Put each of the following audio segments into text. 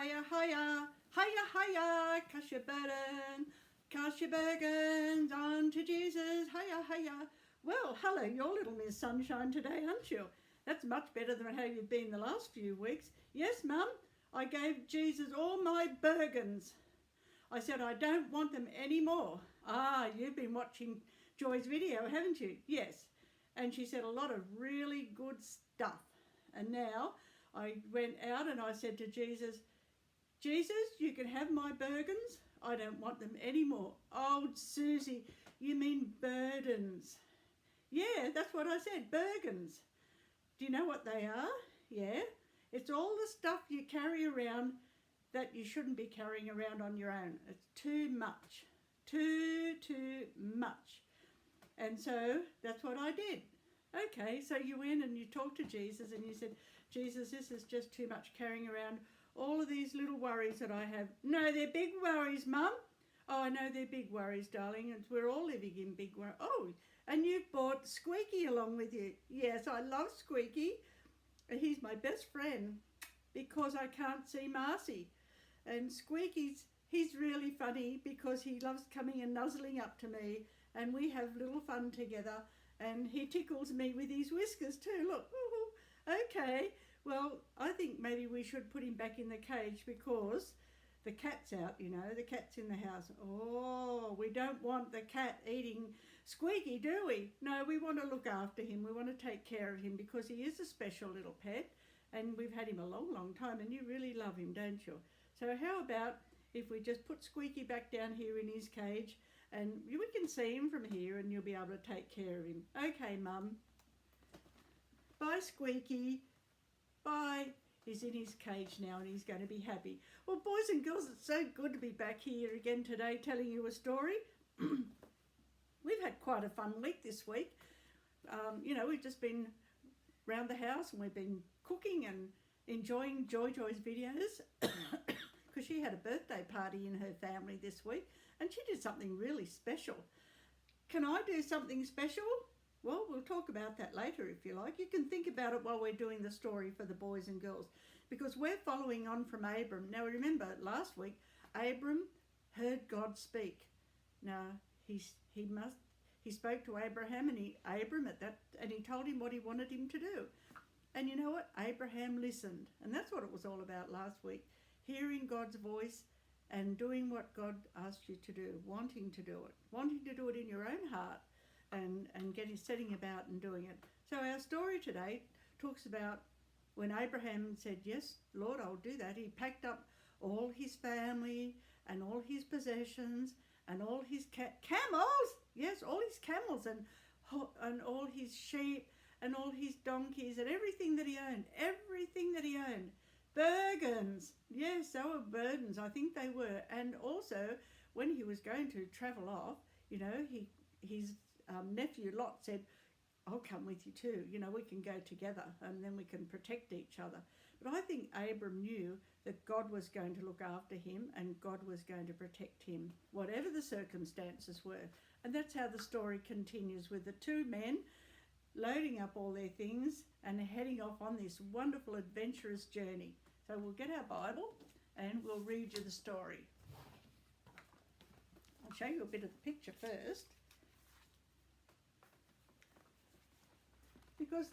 hiya, hiya, hiya, hiya, cast your burdens onto Jesus, hiya, hiya. Well, hello, you're little Miss Sunshine today, aren't you? That's much better than how you've been the last few weeks. Yes, Mum, I gave Jesus all my burdens. I said I don't want them anymore. Ah, you've been watching Joy's video, haven't you? Yes. And she said a lot of really good stuff. And now I went out and I said to Jesus, Jesus, you can have my burdens. I don't want them anymore. Oh, Suzie, you mean burdens. Yeah, that's what I said, burdens. Do you know what they are? Yeah. It's all the stuff you carry around that you shouldn't be carrying around on your own. It's too much. Too much. And so that's what I did. Okay, so you went and you talked to Jesus and you said, Jesus, this is just too much carrying around all of these little worries that I have. No, they're big worries, Mum. Oh, I know they're big worries, darling, and we're all living in big worries. Oh, and you've brought Squeaky along with you. Yes, I love Squeaky. He's my best friend because I can't see Marcy. And he's really funny because he loves coming and nuzzling up to me and we have little fun together and he tickles me with his whiskers too. Look, okay. Well, I think maybe we should put him back in the cage because the cat's out, you know, the cat's in the house. Oh, we don't want the cat eating Squeaky, do we? No, we want to look after him. We want to take care of him because he is a special little pet and we've had him a long, long time and you really love him, don't you? So how about if we just put Squeaky back down here in his cage and we can see him from here and you'll be able to take care of him. Okay, Mum. Bye, Squeaky. Bye. He's in his cage now and he's going to be happy. Well, boys and girls, it's so good to be back here again today telling you a story. We've had quite a fun week this week. You know, we've just been around the house and we've been cooking and enjoying Joy's videos because she had a birthday party in her family this week and she did something really special. Can I do something special? Well, we'll talk about that later if you like. You can think about it while we're doing the story for the boys and girls because we're following on from Abram. Now remember last week Abram heard God speak. Now he spoke to Abraham and he told him what he wanted him to do. And you know what? Abraham listened. And that's what it was all about last week. Hearing God's voice and doing what God asked you to do, wanting to do it in your own heart and setting about and doing it. So our story today talks about when Abraham said, yes, Lord, I'll do that. He packed up all his family and all his possessions and all his camels. Yes, all his camels and all his sheep and all his donkeys and everything that he owned. Burdens. Yes, they were burdens. I think they were. And also, when he was going to travel off, you know, his nephew Lot said, I'll come with you too. You know, we can go together and then we can protect each other. But I think Abram knew that God was going to look after him and God was going to protect him, whatever the circumstances were. And that's how the story continues with the two men loading up all their things and heading off on this wonderful adventurous journey. So we'll get our Bible and we'll read you the story. I'll show you a bit of the picture first. Because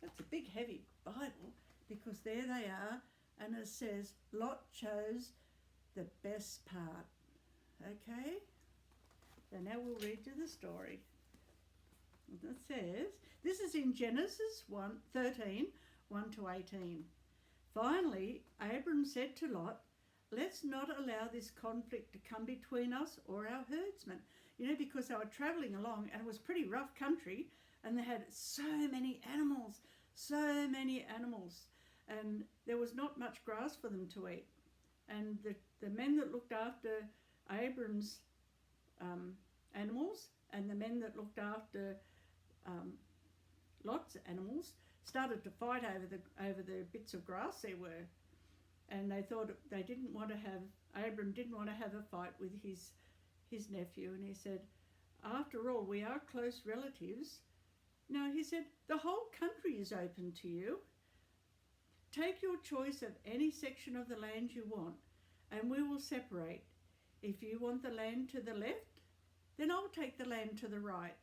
that's a big heavy Bible because there they are and it says Lot chose the best part. Okay? So now we'll read you the story. It says, this is in Genesis 13, 1 to 18. Finally, Abram said to Lot, let's not allow this conflict to come between us or our herdsmen. You know, because they were travelling along and it was pretty rough country and they had so many animals. And there was not much grass for them to eat. And the men that looked after Abram's animals and the men that looked after Lot's animals started to fight over the bits of grass there were. And they thought Abram didn't want to have a fight with his nephew. And he said, after all, we are close relatives. No, he said, the whole country is open to you. Take your choice of any section of the land you want, and we will separate. If you want the land to the left, then I'll take the land to the right.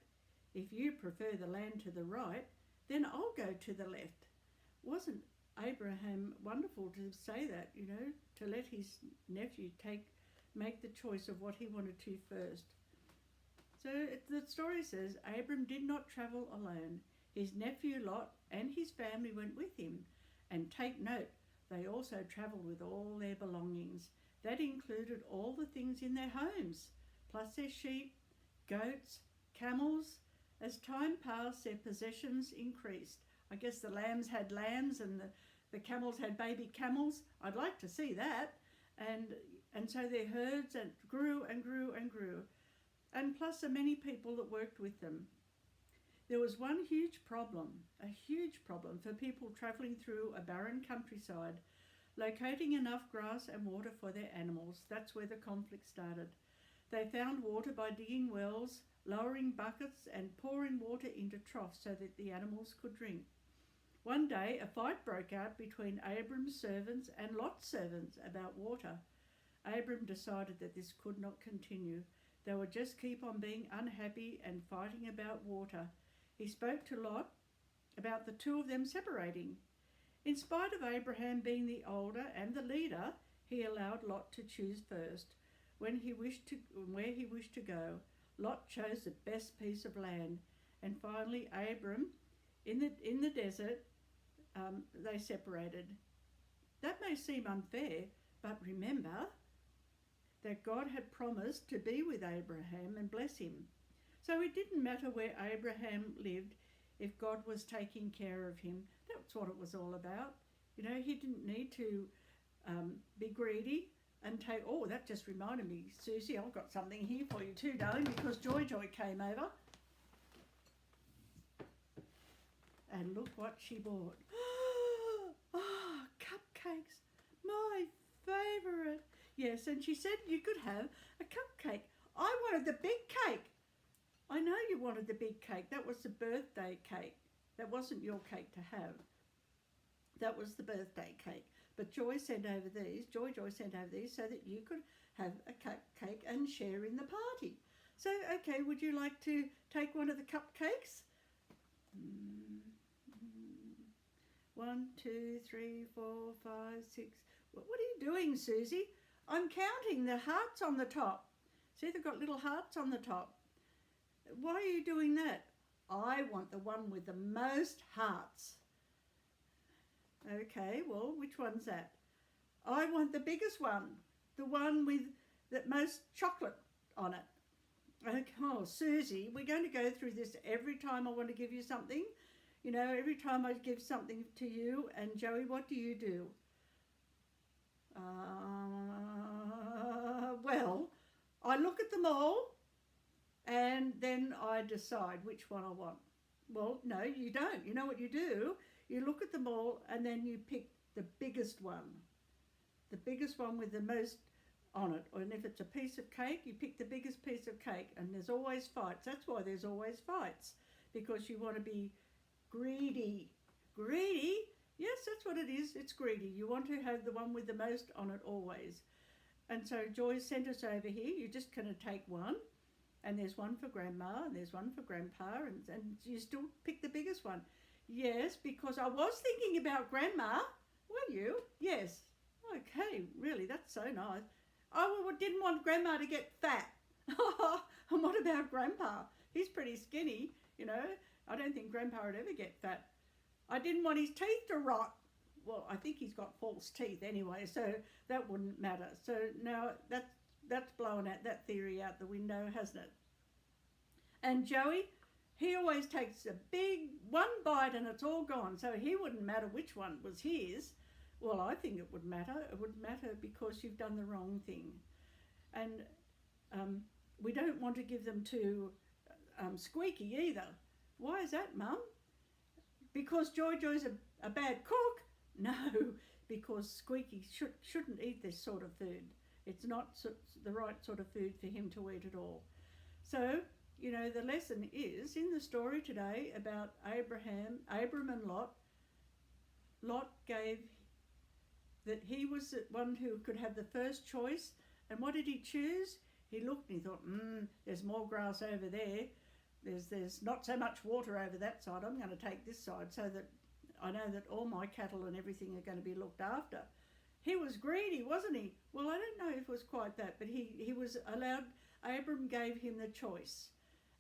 If you prefer the land to the right, then I'll go to the left. Wasn't Abraham wonderful to say that, to let his nephew make the choice of what he wanted to first? So the story says Abram did not travel alone. His nephew Lot and his family went with him. And take note, they also travelled with all their belongings. That included all the things in their homes, plus their sheep, goats, camels. As time passed, their possessions increased. I guess the lambs had lambs and the camels had baby camels. I'd like to see that. And so their herds grew and grew and grew. And plus the many people that worked with them. There was one huge problem for people travelling through a barren countryside, locating enough grass and water for their animals. That's where the conflict started. They found water by digging wells, lowering buckets and pouring water into troughs so that the animals could drink. One day, a fight broke out between Abram's servants and Lot's servants about water. Abram decided that this could not continue. They would just keep on being unhappy and fighting about water. He spoke to Lot about the two of them separating. In spite of Abraham being the older and the leader, he allowed Lot to choose first where he wished to go. Lot chose the best piece of land, and finally Abram, in the desert, they separated. That may seem unfair, but remember that God had promised to be with Abraham and bless him. So it didn't matter where Abraham lived if God was taking care of him. That's what it was all about. He didn't need to be greedy and take, oh, that just reminded me, Suzie, I've got something here for you too, darling, because Joy came over. And look what she bought. Oh, cupcakes, my favourite. Yes, and she said you could have a cupcake. I wanted the big cake. I know you wanted the big cake. That was the birthday cake. That wasn't your cake to have. That was the birthday cake. But Joy sent over these so that you could have a cupcake and share in the party. So, okay, would you like to take one of the cupcakes? 1, 2, 3, 4, 5, 6. What are you doing, Suzie? I'm counting the hearts on the top. See, they've got little hearts on the top. Why are you doing that? I want the one with the most hearts. Okay, well, which one's that? I want the biggest one, the one with the most chocolate on it. Okay, oh, Suzie, we're going to go through this every time I want to give you something. Every time I give something to you. And Joey, what do you do? Well, I look at them all and then I decide which one I want. Well, no, you don't. You know what you do? You look at them all and then you pick the biggest one. The biggest one with the most on it. And if it's a piece of cake, you pick the biggest piece of cake. And there's always fights. That's why there's always fights. Because you want to be greedy. Greedy? Yes, that's what it is. It's greedy. You want to have the one with the most on it always. And so Joy sent us over here. You're just going to take one. And there's one for Grandma and there's one for Grandpa. And you still pick the biggest one. Yes, because I was thinking about Grandma. Were you? Yes. Okay, really, that's so nice. I didn't want Grandma to get fat. And what about Grandpa? He's pretty skinny, I don't think Grandpa would ever get fat. I didn't want his teeth to rot. Well, I think he's got false teeth anyway, so that wouldn't matter. So now that's blown out that theory out the window, hasn't it? And Joey, he always takes a big one bite and it's all gone. So he wouldn't matter which one was his. Well, I think it would matter. It would matter because you've done the wrong thing. And we don't want to give them to Squeaky either. Why is that, Mum? Because Joy's a bad cook? No, because Squeaky shouldn't eat this sort of food. It's not the right sort of food for him to eat at all. So, the lesson is in the story today about Abram and Lot. Lot gave that he was the one who could have the first choice. And what did he choose? He looked and he thought, there's more grass over there. There's not so much water over that side. I'm going to take this side so that I know that all my cattle and everything are going to be looked after. He was greedy, wasn't he? Well, I don't know if it was quite that, but he was allowed. Abram gave him the choice.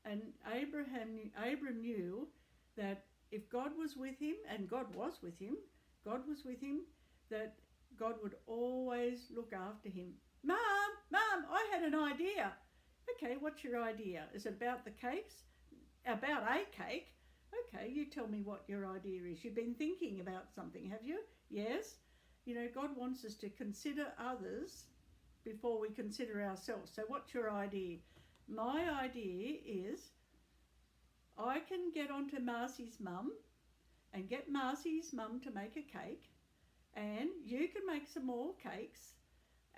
And Abram knew that if God was with him, and God was with him, that God would always look after him. Mum, I had an idea. Okay, what's your idea? Is it about the cakes? About a cake? Okay, you tell me what your idea is. You've been thinking about something, have you? Yes. You know, God wants us to consider others before we consider ourselves. So what's your idea? My idea is I can get onto Marcy's mum and get Marcy's mum to make a cake, and you can make some more cakes,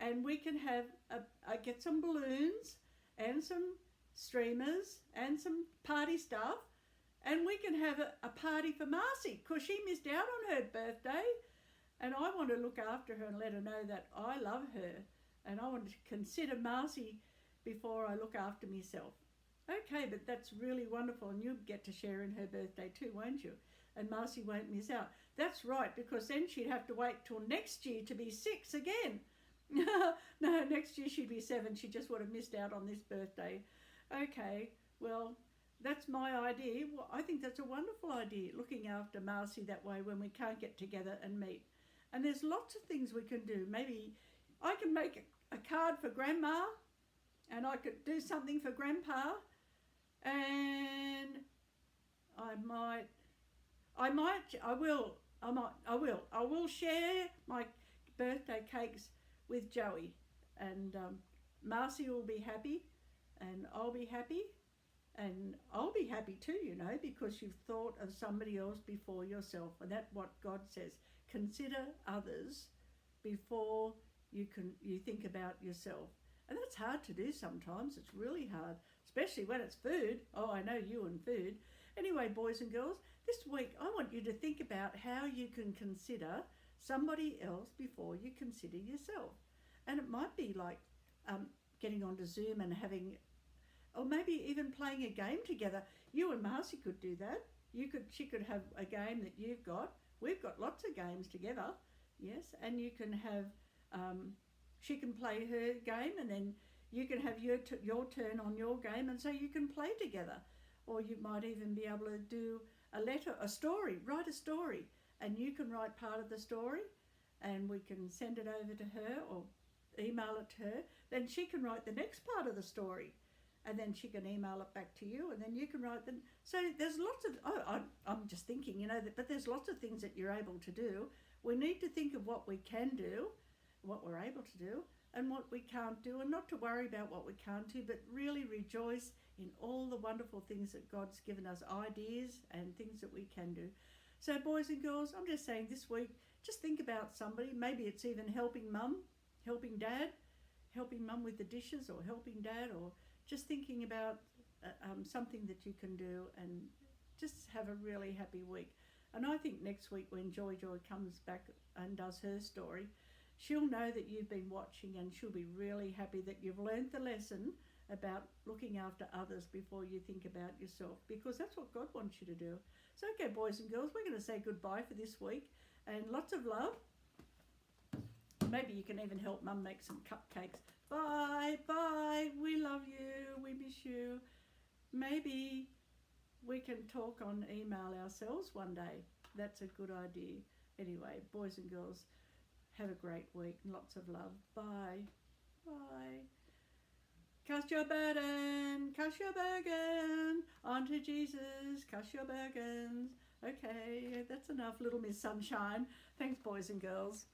and we can have get some balloons and some streamers and some party stuff, and we can have a party for Marcy because she missed out on her birthday, and I want to look after her and let her know that I love her, and I want to consider Marcy before I look after myself. Okay, but that's really wonderful, and you'll get to share in her birthday too, won't you? And Marcy won't miss out. That's right, because then she'd have to wait till next year to be 6 again. No, next year she'd be 7. She just would have missed out on this birthday. Okay, well, that's my idea. Well, I think that's a wonderful idea, looking after Marcy that way when we can't get together and meet. And there's lots of things we can do. Maybe I can make a card for Grandma, and I could do something for Grandpa, and I will share my birthday cakes with Joey, and Marcy will be happy, and I'll be happy, and I'll be happy too, you know, because you've thought of somebody else before yourself, and that's what God says. Consider others before you think about yourself. And that's hard to do sometimes. It's really hard, especially when it's food. Oh, I know you and food. Anyway, boys and girls, this week I want you to think about how you can consider somebody else before you consider yourself. And it might be like getting onto Zoom and having, or maybe even playing a game together. You and Marcy could do that. She could have a game that you've got. We've got lots of games together, yes, and you can have, she can play her game, and then you can have your turn on your game, and so you can play together. Or you might even be able to do write a story, and you can write part of the story, and we can send it over to her or email it to her. Then she can write the next part of the story, and then she can email it back to you, and then you can write them. So there's lots of, I'm just thinking, you know, but there's lots of things that you're able to do. We need to think of what we can do, what we're able to do, and what we can't do, and not to worry about what we can't do, but really rejoice in all the wonderful things that God's given us, ideas and things that we can do. So boys and girls, I'm just saying this week, just think about somebody. Maybe it's even helping Mum, helping Dad, helping Mum with the dishes, or helping Dad, or just thinking about something that you can do, and just have a really happy week. And I think next week when Joy comes back and does her story, she'll know that you've been watching, and she'll be really happy that you've learned the lesson about looking after others before you think about yourself, because that's what God wants you to do. So okay, boys and girls, we're going to say goodbye for this week, and lots of love. Maybe you can even help Mum make some cupcakes. Bye, we love you, we miss you. Maybe we can talk on email ourselves one day. That's a good idea. Anyway, boys and girls, have a great week and lots of love. Bye. Cast your burden onto Jesus. Cast your burdens. Okay, that's enough, little Miss Sunshine. Thanks, boys and girls.